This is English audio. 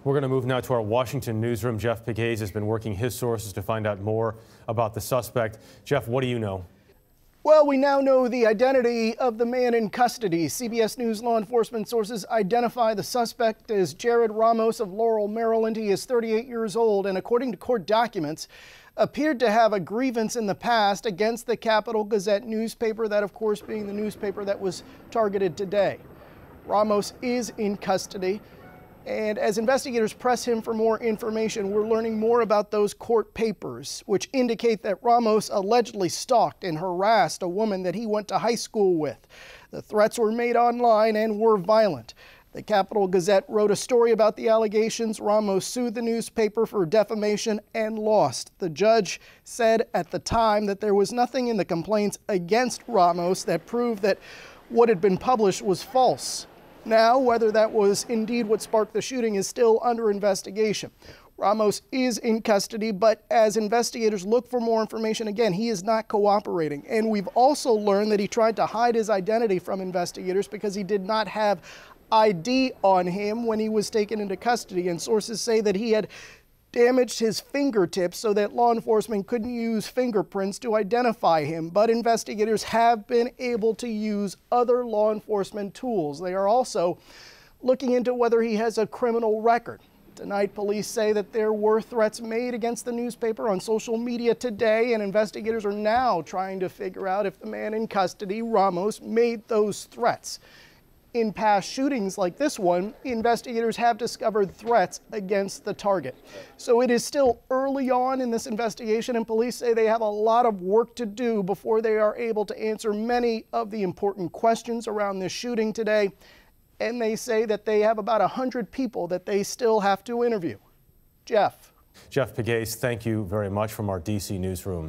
We're going to move now to our Washington newsroom. Jeff Pegues has been working his sources to find out more about the suspect. Jeff, what do you know? Well, we now know the identity of the man in custody. CBS News law enforcement sources identify the suspect as JARROD Ramos of Laurel, Maryland. He is 38 years old and, according to court documents, appeared to have a grievance in the past against the Capital Gazette newspaper, that of course being the newspaper that was targeted today. Ramos is in custody, and as investigators press him for more information, we're learning more about those court papers, which indicate that Ramos allegedly stalked and harassed a woman that he went to high school with. The threats were made online and were violent. The Capital Gazette wrote a story about the allegations. Ramos sued the newspaper for defamation and lost. The judge said at the time that there was nothing in the complaints against Ramos that proved that what had been published was false. Now, whether that was indeed what sparked the shooting is still under investigation. Ramos is in custody, but as investigators look for more information, again, he is not cooperating. And we've also learned that he tried to hide his identity from investigators because he did not have ID on him when he was taken into custody. And sources say that he had damaged his fingertips so that law enforcement couldn't use fingerprints to identify him. But investigators have been able to use other law enforcement tools. They are also looking into whether he has a criminal record. Tonight, police say that there were threats made against the newspaper on social media today, and investigators are now trying to figure out if the man in custody, Ramos, made those threats. In past shootings like this one, investigators have discovered threats against the target. So it is still early on in this investigation, and police say they have a lot of work to do before they are able to answer many of the important questions around this shooting today. And they say that they have about 100 people that they still have to interview. Jeff. Jeff Pegues, thank you very much from our D.C. newsroom.